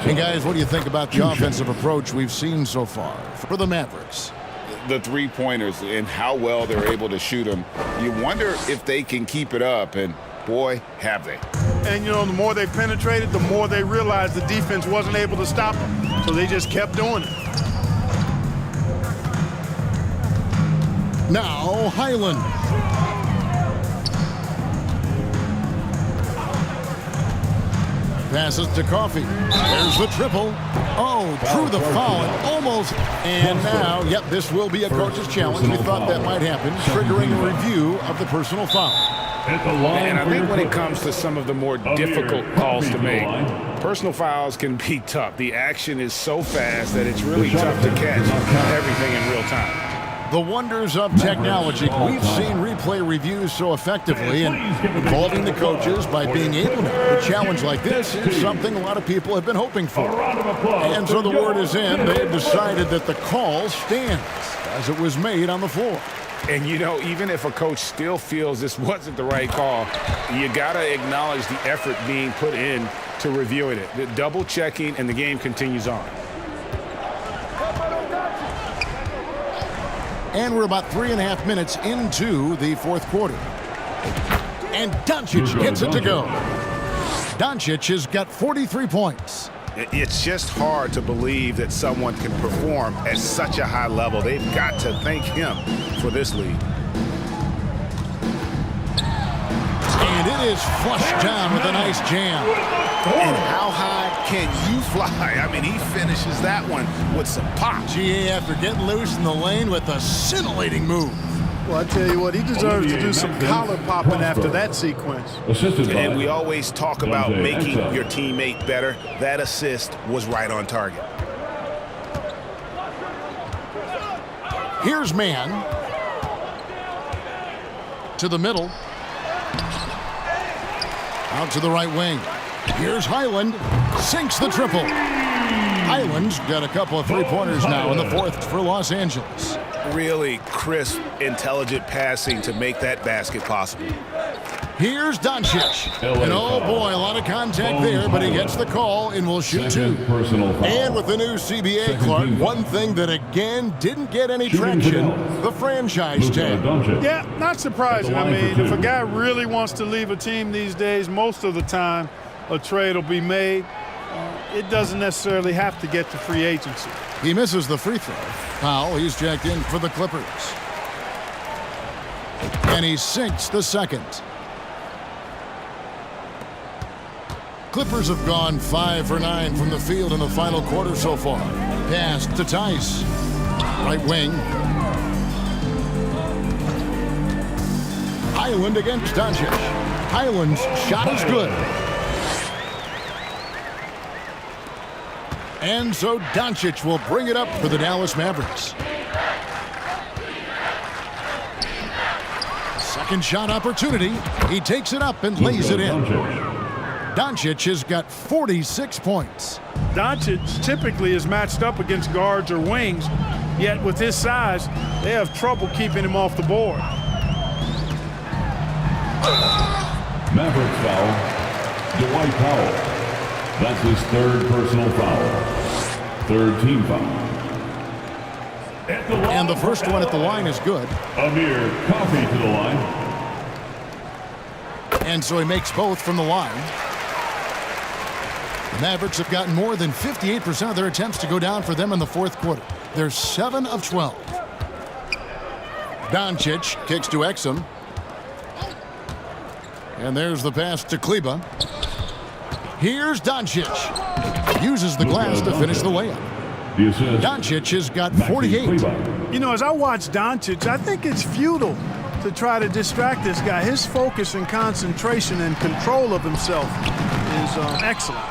Hey, guys, what do you think about the offensive approach we've seen so far for the Mavericks? The three-pointers and how well they're able to shoot them. You wonder if they can keep it up, and boy, have they. And, you know, the more they penetrated, the more they realized the defense wasn't able to stop them. So they just kept doing it. Now, Highland. Passes to Coffee. There's the triple. Oh, drew the foul and almost. And now, yep, this will be a coach's challenge. We thought that might happen, triggering a review of the personal foul. And I think when it comes to some of the more difficult calls to make, personal fouls can be tough. The action is so fast that it's really tough to catch everything in real time. The wonders of technology. We've seen replay reviews so effectively, and involving the coaches by being able to. A challenge like this is something a lot of people have been hoping for. And so the word is in. They have decided that the call stands as it was made on the floor. And, you know, even if a coach still feels this wasn't the right call, you got to acknowledge the effort being put in to reviewing it. The double checking, and the game continues on. And we're about 3.5 minutes into the fourth quarter. And Doncic gets it to go. Doncic has got 43 points. It's just hard to believe that someone can perform at such a high level. They've got to thank him for this lead. And it is flushed down with a nice jam. And how high can you fly? I mean, he finishes that one with some pop. GA after getting loose in the lane with a scintillating move. Well, I tell you what, he deserves to do some collar popping after that sequence. And we always talk about making your teammate better. That assist was right on target. Here's man. To the middle. Out to the right wing. Here's Highland. Sinks the triple. Highland's got a couple of three-pointers now in the fourth for Los Angeles. Really crisp, intelligent passing to make that basket possible. Here's Doncic. And oh boy, a lot of contact there, but he gets the call and will shoot 2. And with the new CBA, Clark, one thing that again didn't get any traction, the franchise tag. Yeah, not surprising. I mean, if a guy really wants to leave a team these days, most of the time a trade will be made. It doesn't necessarily have to get to free agency. He misses the free throw. Powell, he's checked in for the Clippers. And he sinks the second. Clippers have gone 5 for 9 from the field in the final quarter so far. Pass to Tice. Right wing. Highland against Doncic. Highland's shot is good. And so Doncic will bring it up for the Dallas Mavericks. Second shot opportunity. He takes it up and lays it in. Doncic has got 46 points. Doncic typically is matched up against guards or wings, yet with his size, they have trouble keeping him off the board. Mavericks foul. Dwight Powell. That's his third personal foul. Third team foul. And the first one at the line is good. Amir Coffey to the line. And so he makes both from the line. The Mavericks have gotten more than 58% of their attempts to go down for them in the fourth quarter. They're 7 of 12. Doncic kicks to Exum. And there's the pass to Kleba. Here's Doncic. Uses the glass to finish the layup. Doncic has got 48. You know, as I watch Doncic, I think it's futile to try to distract this guy. His focus and concentration and control of himself is excellent.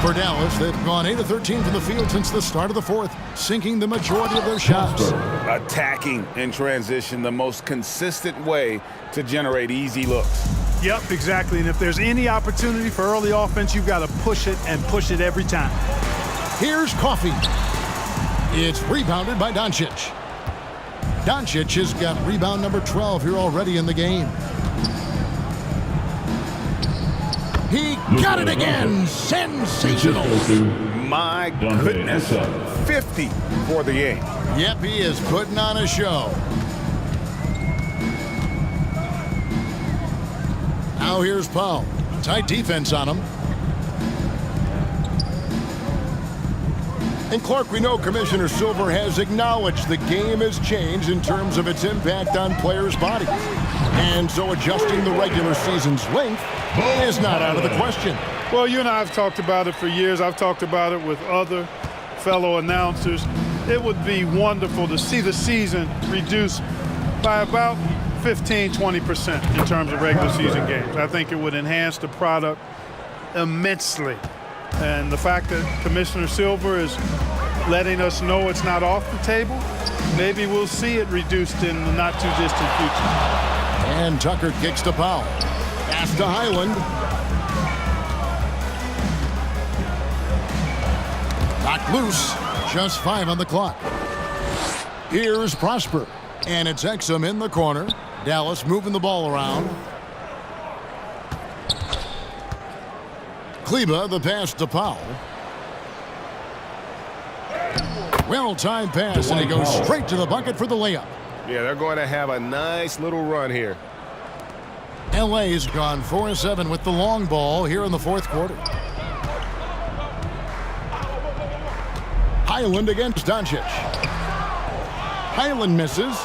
For Dallas, they've gone 8 of 13 from the field since the start of the fourth, sinking the majority of their shots. Attacking in transition, the most consistent way to generate easy looks. Yep, exactly. And if there's any opportunity for early offense, you've got to push it and push it every time. Here's Coffey. It's rebounded by Doncic. Doncic has got rebound number 12 here already in the game. He got it again. Sensational. My goodness. 50 for the game. Yep, he is putting on a show. Now here's Powell. Tight defense on him. And Clark, we know Commissioner Silver has acknowledged the game has changed in terms of its impact on players' bodies. And so adjusting the regular season's length is not out of the question. Well, you and I have talked about it for years. I've talked about it with other fellow announcers. It would be wonderful to see the season reduced by about 15-20% in terms of regular season games. I think it would enhance the product immensely. And the fact that Commissioner Silver is letting us know it's not off the table, maybe we'll see it reduced in the not-too-distant future. And Tucker kicks to Powell. Pass to Highland. Knocked loose. Just 5 on the clock. Here's Prosper. And it's Exum in the corner. Dallas moving the ball around. Kleba, the pass to Powell. Well-timed pass, and he goes straight to the bucket for the layup. Yeah, they're going to have a nice little run here. LA's gone 4-7 with the long ball here in the fourth quarter. Highland against Doncic. Highland misses.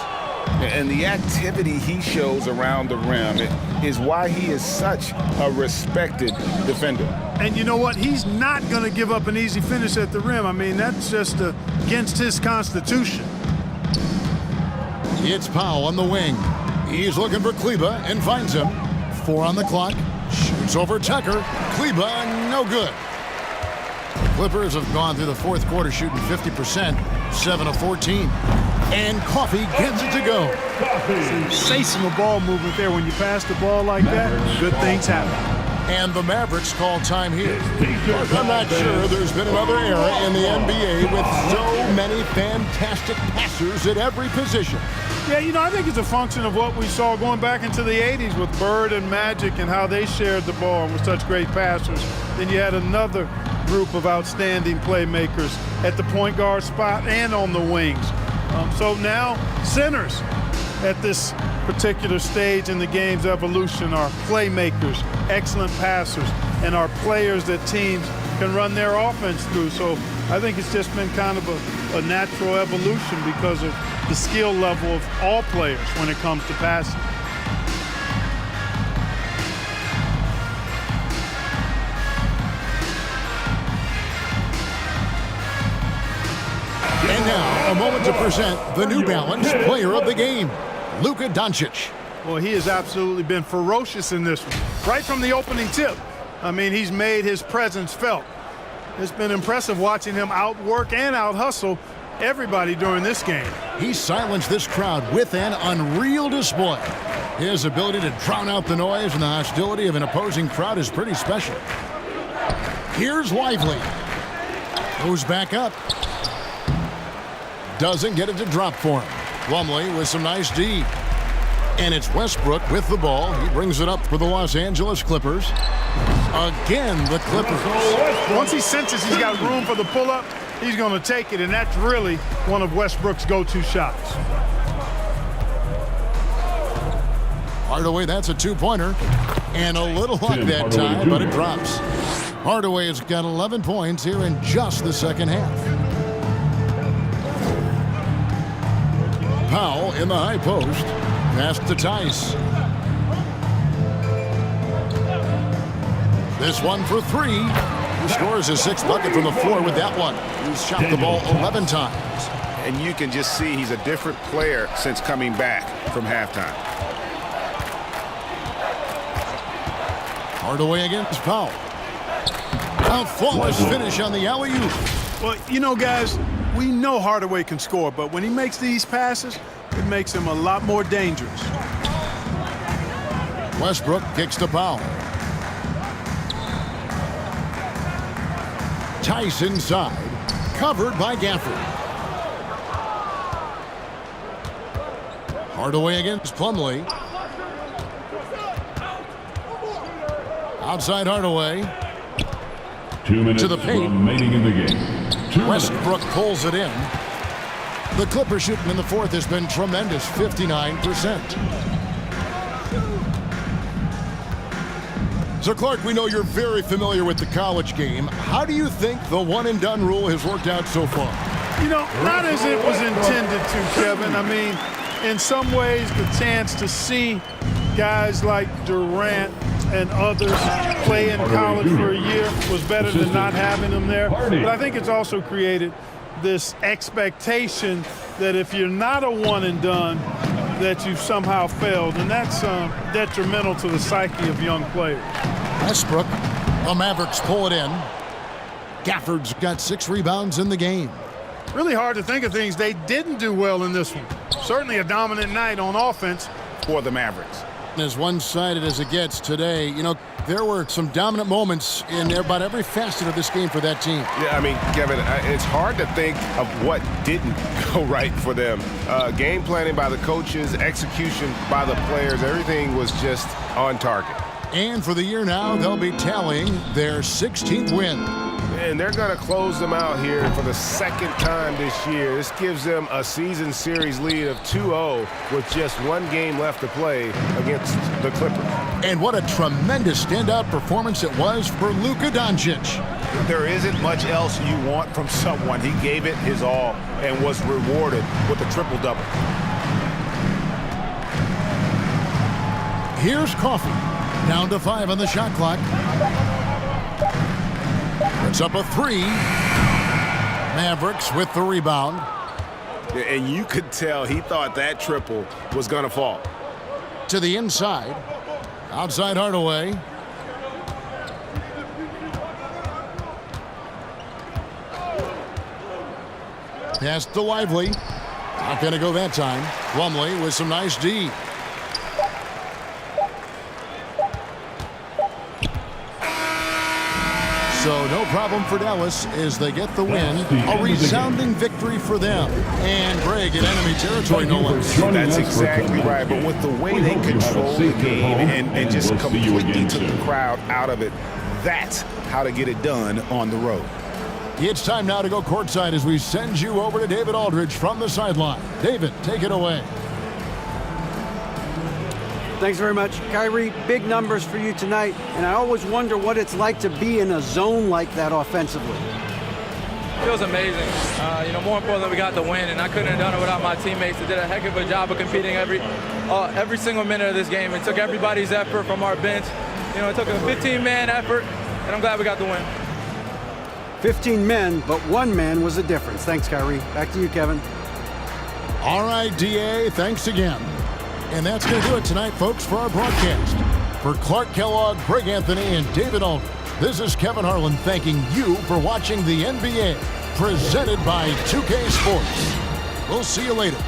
And the activity he shows around the rim is why he is such a respected defender. And you know what? He's not going to give up an easy finish at the rim. I mean, that's just against his constitution. It's Powell on the wing. He's looking for Kleba and finds him. 4 on the clock. Shoots over Tucker. Kleba, no good. The Clippers have gone through the fourth quarter shooting 50%, 7 of 14. And Coffey gets it to go. Sensational ball movement there. When you pass the ball like that, good things happen. And the Mavericks call time here. I'm not sure there's been another era in the NBA with so many fantastic passers at every position. Yeah, you know, I think it's a function of what we saw going back into the 80s with Bird and Magic and how they shared the ball and were such great passers. Then you had another group of outstanding playmakers at the point guard spot and on the wings. So now centers at this particular stage in the game's evolution are playmakers, excellent passers, and are players that teams can run their offense through. So I think it's just been kind of a natural evolution because of the skill level of all players when it comes to passing. And now, a moment to present the New Balance Player of the Game, Luka Doncic. Well, he has absolutely been ferocious in this one. Right from the opening tip, I mean, he's made his presence felt. It's been impressive watching him outwork and out-hustle everybody during this game. He silenced this crowd with an unreal display. His ability to drown out the noise and the hostility of an opposing crowd is pretty special. Here's Lively. Goes back up. Doesn't get it to drop for him. Plumlee with some nice D. And it's Westbrook with the ball. He brings it up for the Los Angeles Clippers. Again, the Clippers. Once he senses he's got room for the pull-up, he's going to take it, and that's really one of Westbrook's go-to shots. Hardaway, that's a two-pointer. And a little luck that time, but it drops. Hardaway has got 11 points here in just the second half. Powell in the high post. Pass to Tice. This one for three. He scores his sixth bucket from the floor with that one. He's shot the ball 11 times. And you can just see he's a different player since coming back from halftime. Hardaway against Powell. A flawless finish on the alley-oop. Well, you know, guys, we know Hardaway can score, but when he makes these passes, it makes him a lot more dangerous. Westbrook kicks to Powell. Tice inside, covered by Gafford. Hardaway against Plumlee. Outside Hardaway. 2 minutes to the paint. remaining in the game. Westbrook pulls it in. The Clippers shooting in the fourth has been tremendous, 59%. So, Clark, we know you're very familiar with the college game. How do you think the one-and-done rule has worked out so far? You know, not as it was intended to, Kevin. I mean, in some ways, the chance to see guys like Durant and others play in college for a year was better than not having them there. But I think it's also created this expectation that if you're not a one-and-done, that you've somehow failed, and that's detrimental to the psyche of young players. Westbrook, the Mavericks pull it in. Gafford's got 6 rebounds in the game. Really hard to think of things they didn't do well in this one. Certainly a dominant night on offense for the Mavericks. As one-sided as it gets today, you know, there were some dominant moments in about every facet of this game for that team. Yeah, I mean, Kevin, it's hard to think of what didn't go right for them. Game planning by the coaches, execution by the players, everything was just on target. And for the year now, they'll be tallying their 16th win. And they're going to close them out here for the second time this year. This gives them a season series lead of 2-0 with just 1 game left to play against the Clippers. And what a tremendous standout performance it was for Luka Doncic. There isn't much else you want from someone. He gave it his all and was rewarded with a triple-double. Here's Coffee. Down to 5 on the shot clock. It's up a 3. Mavericks with the rebound. And you could tell he thought that triple was going to fall. To the inside. Outside Hardaway. Pass to Lively. Not going to go that time. Plumlee with some nice D. So no problem for Dallas as they get the win. A resounding victory for them. And Greg in enemy territory, no less. That's exactly right. But with the way they control the game and just completely took the crowd out of it, that's how to get it done on the road. It's time now to go courtside as we send you over to David Aldridge from the sideline. David, take it away. Thanks very much. Kyrie, big numbers for you tonight, and I always wonder what it's like to be in a zone like that offensively. Feels amazing. More importantly, we got the win, and I couldn't have done it without my teammates. They did a heck of a job of competing every single minute of this game. It took everybody's effort from our bench. It took a 15-man effort, and I'm glad we got the win. 15 men, but 1 man was the difference. Thanks, Kyrie. Back to you, Kevin. All right, DA, thanks again. And that's going to do it tonight, folks, for our broadcast. For Clark Kellogg, Greg Anthony, and David Aldridge, This is Kevin Harlan thanking you for watching the NBA, presented by 2K Sports. We'll see you later.